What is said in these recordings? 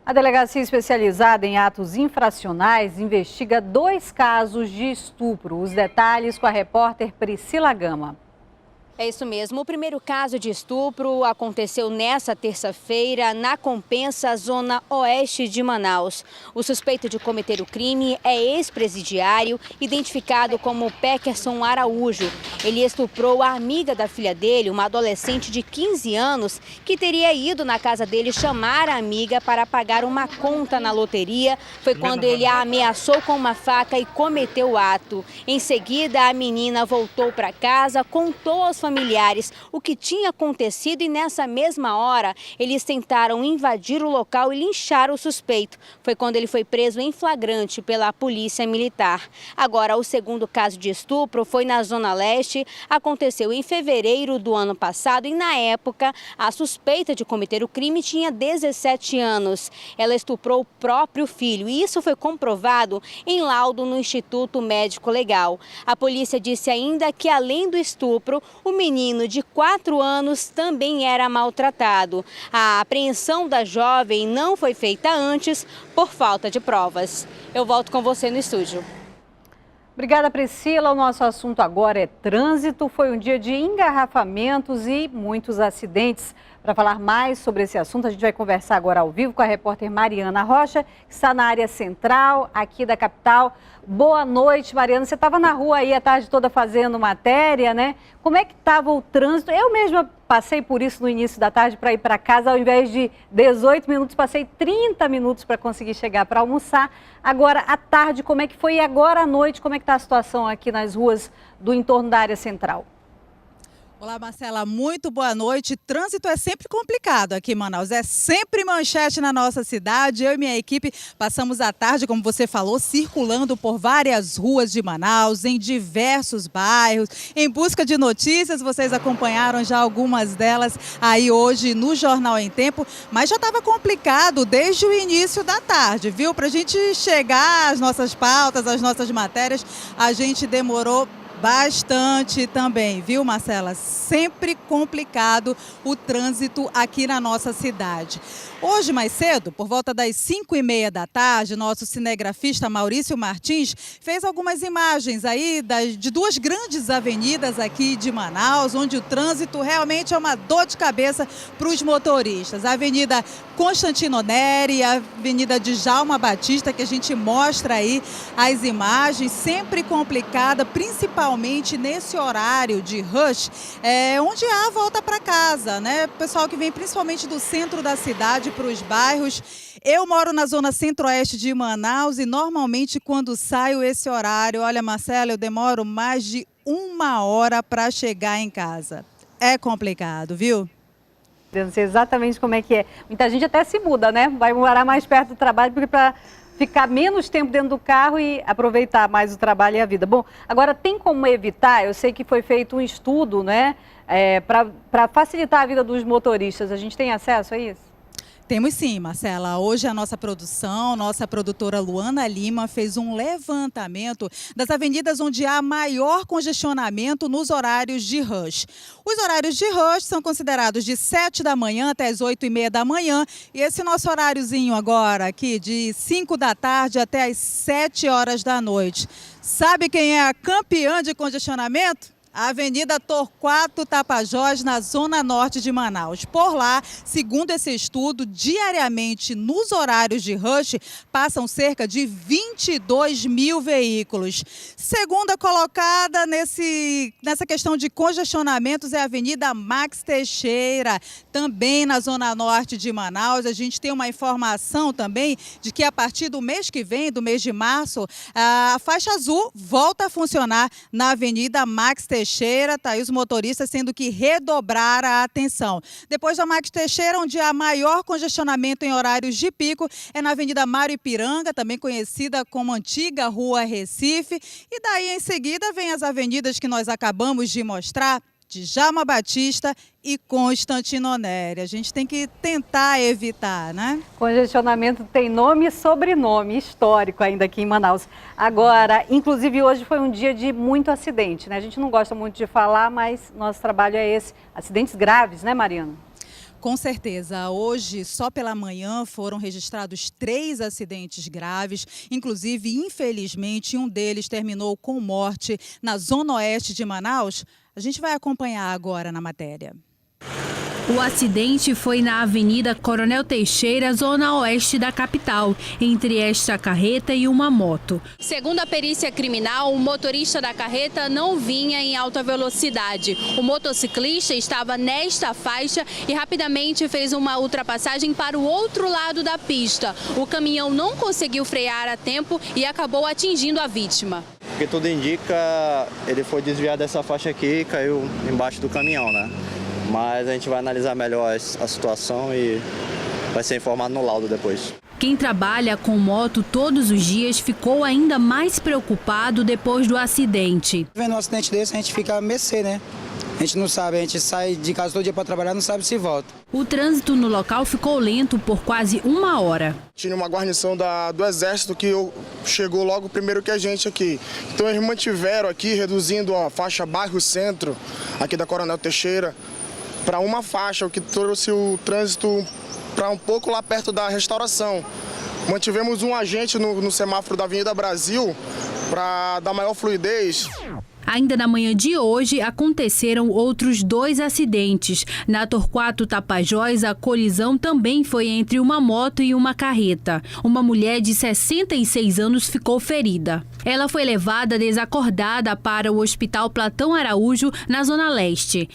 A Delegacia Especializada em Atos Infracionais investiga 2 casos de estupro. Os detalhes com a repórter Priscila Gama. É isso mesmo. O primeiro caso de estupro aconteceu nesta terça-feira na Compensa, zona oeste de Manaus. O suspeito de cometer o crime é ex-presidiário, identificado como Pekerson Araújo. Ele estuprou a amiga da filha dele, uma adolescente de 15 anos, que teria ido na casa dele chamar a amiga para pagar uma conta na loteria. Foi quando ele a ameaçou com uma faca e cometeu o ato. Em seguida, a menina voltou para casa, contou aos familiares o que tinha acontecido e nessa mesma hora eles tentaram invadir o local e linchar o suspeito. Foi quando ele foi preso em flagrante pela polícia militar. Agora, o segundo caso de estupro foi na Zona Leste, aconteceu em fevereiro do ano passado e na época a suspeita de cometer o crime tinha 17 anos. Ela estuprou o próprio filho e isso foi comprovado em laudo no Instituto Médico Legal. A polícia disse ainda que além do estupro, o menino de 4 anos também era maltratado. A apreensão da jovem não foi feita antes por falta de provas. Eu volto com você no estúdio. Obrigada, Priscila. O nosso assunto agora é trânsito. Foi um dia de engarrafamentos e muitos acidentes. Para falar mais sobre esse assunto, a gente vai conversar agora ao vivo com a repórter Mariana Rocha, que está na área central aqui da capital. Boa noite, Mariana. Você estava na rua aí a tarde toda fazendo matéria, né? Como é que estava o trânsito? Eu mesma passei por isso no início da tarde para ir para casa. Ao invés de 18 minutos, passei 30 minutos para conseguir chegar para almoçar. Agora, à tarde, como é que foi? E agora à noite, como é que está a situação aqui nas ruas do entorno da área central? Olá, Marcela, muito boa noite. Trânsito é sempre complicado aqui em Manaus, é sempre manchete na nossa cidade. Eu e minha equipe passamos a tarde, como você falou, circulando por várias ruas de Manaus, em diversos bairros, em busca de notícias. Vocês acompanharam já algumas delas aí hoje no Jornal em Tempo, mas já estava complicado desde o início da tarde, viu? Para a gente chegar às nossas pautas, às nossas matérias, a gente demorou bastante também, viu, Marcela? Sempre complicado o trânsito aqui na nossa cidade. Hoje, mais cedo, por volta das 5h30 da tarde, nosso cinegrafista Maurício Martins fez algumas imagens aí de 2 grandes avenidas aqui de Manaus, onde o trânsito realmente é uma dor de cabeça para os motoristas. A Avenida Constantino Neri, a Avenida Djalma Batista, que a gente mostra aí as imagens, sempre complicada, principalmente nesse horário de rush, onde há a volta para casa, né? O pessoal que vem principalmente do centro da cidade para os bairros. Eu moro na zona centro-oeste de Manaus e normalmente quando saio esse horário, olha, Marcela, eu demoro mais de 1 hora para chegar em casa. É complicado, viu? Eu não sei exatamente como é que é. Muita gente até se muda, né? Vai morar mais perto do trabalho porque para ficar menos tempo dentro do carro e aproveitar mais o trabalho e a vida. Bom, agora tem como evitar? Eu sei que foi feito um estudo, né? Para facilitar a vida dos motoristas. A gente tem acesso a isso? Temos sim, Marcela. Hoje a nossa produção, nossa produtora Luana Lima fez um levantamento das avenidas onde há maior congestionamento nos horários de rush. Os horários de rush são considerados de 7 da manhã até as 8h30 da manhã e esse nosso horáriozinho agora aqui de 5 da tarde até as 7 horas da noite. Sabe quem é a campeã de congestionamento? A Avenida Torquato Tapajós, na zona norte de Manaus. Por lá, segundo esse estudo, diariamente nos horários de rush passam cerca de 22 mil veículos. Segunda colocada nessa questão de congestionamentos é a Avenida Max Teixeira, também na zona norte de Manaus. A gente tem uma informação também de que a partir do mês que vem, do mês de março, a faixa azul volta a funcionar na Avenida Max Teixeira. Tá aí os motoristas tendo que redobrar a atenção. Depois da Max Teixeira, onde há maior congestionamento em horários de pico, é na Avenida Mário Ipiranga, também conhecida como antiga Rua Recife. E daí em seguida vem as avenidas que nós acabamos de mostrar, Djalma Batista e Constantino Neri. A gente tem que tentar evitar, né? Congestionamento tem nome e sobrenome histórico ainda aqui em Manaus. Agora, inclusive hoje foi um dia de muito acidente, né? A gente não gosta muito de falar, mas nosso trabalho é esse. Acidentes graves, né, Mariana? Com certeza. Hoje, só pela manhã, foram registrados 3 acidentes graves. Inclusive, infelizmente, um deles terminou com morte na zona oeste de Manaus. A gente vai acompanhar agora na matéria. O acidente foi na Avenida Coronel Teixeira, zona oeste da capital, entre esta carreta e uma moto. Segundo a perícia criminal, o motorista da carreta não vinha em alta velocidade. O motociclista estava nesta faixa e rapidamente fez uma ultrapassagem para o outro lado da pista. O caminhão não conseguiu frear a tempo e acabou atingindo a vítima. Porque tudo indica, ele foi desviar dessa faixa aqui e caiu embaixo do caminhão, né? Mas a gente vai analisar melhor a situação e vai ser informado no laudo depois. Quem trabalha com moto todos os dias ficou ainda mais preocupado depois do acidente. Vendo um acidente desse, a gente fica a mercê, né? A gente não sabe, a gente sai de casa todo dia para trabalhar, não sabe se volta. O trânsito no local ficou lento por quase 1 hora. Tinha uma guarnição do Exército que chegou logo primeiro que a gente aqui. Então eles mantiveram aqui, reduzindo a faixa bairro-centro, aqui da Coronel Teixeira, para uma faixa, o que trouxe o trânsito para um pouco lá perto da restauração. Mantivemos um agente no semáforo da Avenida Brasil para dar maior fluidez. Ainda na manhã de hoje, aconteceram outros 2 acidentes. Na Torquato Tapajós, a colisão também foi entre uma moto e uma carreta. Uma mulher de 66 anos ficou ferida. Ela foi levada desacordada para o Hospital Platão Araújo, na Zona Leste.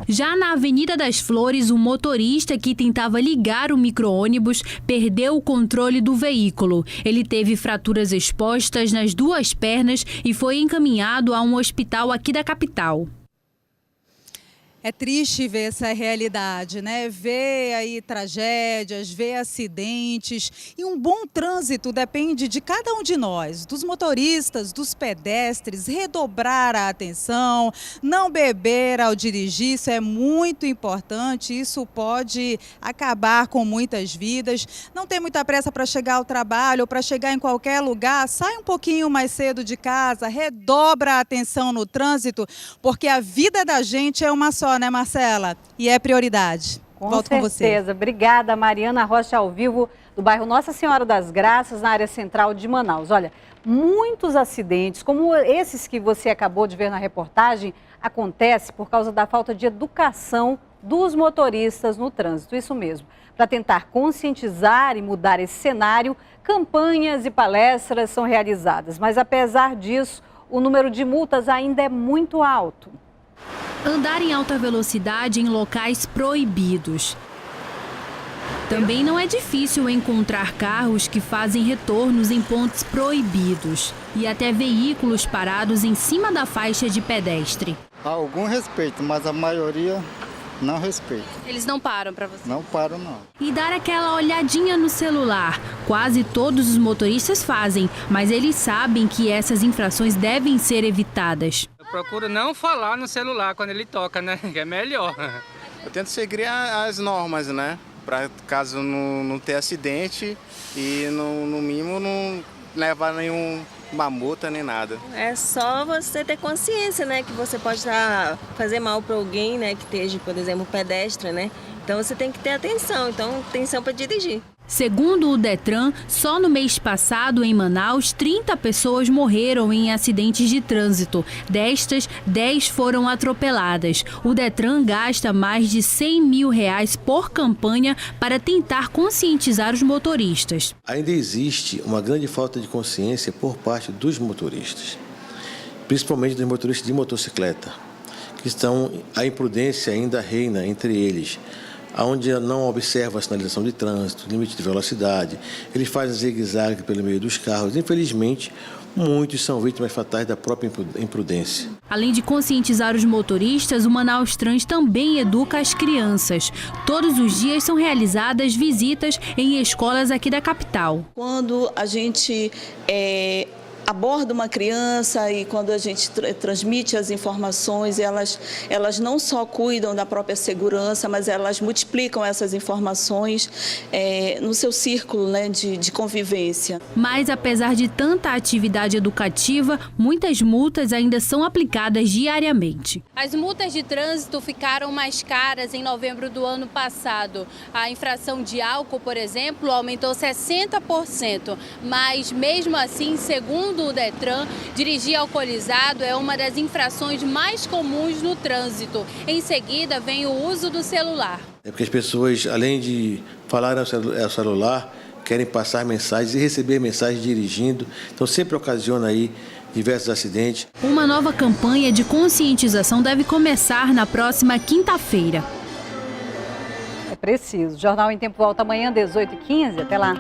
Já na Avenida das Flores, um motorista que tentava ligar o micro-ônibus perdeu o controle do veículo. Ele teve fraturas expostas nas 2 pernas e foi encaminhado a um hospital aqui da capital. É triste ver essa realidade, né? Ver aí tragédias, ver acidentes. E um bom trânsito depende de cada um de nós, dos motoristas, dos pedestres, redobrar a atenção, não beber ao dirigir, isso é muito importante, isso pode acabar com muitas vidas. Não ter muita pressa para chegar ao trabalho ou para chegar em qualquer lugar, sai um pouquinho mais cedo de casa, redobra a atenção no trânsito, porque a vida da gente é uma só, né, Marcela? E é prioridade. Volto com você. Com certeza. Obrigada, Mariana Rocha, ao vivo do bairro Nossa Senhora das Graças, na área central de Manaus. Olha, muitos acidentes, como esses que você acabou de ver na reportagem, acontecem por causa da falta de educação dos motoristas no trânsito. Isso mesmo. Para tentar conscientizar e mudar esse cenário, campanhas e palestras são realizadas. Mas, apesar disso, o número de multas ainda é muito alto. Andar em alta velocidade em locais proibidos. Também não é difícil encontrar carros que fazem retornos em pontos proibidos e até veículos parados em cima da faixa de pedestre. Há algum respeito, mas a maioria não respeita. Eles não param para você? Não param, não. E dar aquela olhadinha no celular. Quase todos os motoristas fazem, mas eles sabem que essas infrações devem ser evitadas. Procuro não falar no celular quando ele toca, né? Que é melhor. Eu tento seguir as normas, né? Para caso não ter acidente e no mínimo não levar nenhuma multa nem nada. É só você ter consciência, né? Que você pode fazer mal para alguém, né? Que esteja, por exemplo, pedestre, né? Então você tem que ter atenção, atenção para dirigir. Segundo o Detran, só no mês passado, em Manaus, 30 pessoas morreram em acidentes de trânsito. Destas, 10 foram atropeladas. O Detran gasta mais de R$100 mil por campanha para tentar conscientizar os motoristas. Ainda existe uma grande falta de consciência por parte dos motoristas, principalmente dos motoristas de motocicleta, que a imprudência ainda reina entre eles, onde não observa a sinalização de trânsito, limite de velocidade, eles fazem zigue-zague pelo meio dos carros. Infelizmente, muitos são vítimas fatais da própria imprudência. Além de conscientizar os motoristas, o Manaus Trans também educa as crianças. Todos os dias são realizadas visitas em escolas aqui da capital. Quando a gente aborda uma criança e quando a gente transmite as informações, elas não só cuidam da própria segurança, mas elas multiplicam essas informações no seu círculo, né, de convivência. Mas apesar de tanta atividade educativa, muitas multas ainda são aplicadas diariamente. As multas de trânsito ficaram mais caras em novembro do ano passado. A infração de álcool, por exemplo, aumentou 60%. Mas mesmo assim, segundo o Detran, dirigir alcoolizado é uma das infrações mais comuns no trânsito. Em seguida, vem o uso do celular. É porque as pessoas, além de falar ao celular, querem passar mensagens e receber mensagens dirigindo. Então sempre ocasiona aí diversos acidentes. Uma nova campanha de conscientização deve começar na próxima quinta-feira. É preciso. Jornal em Tempo volta amanhã, 18h15. Até lá.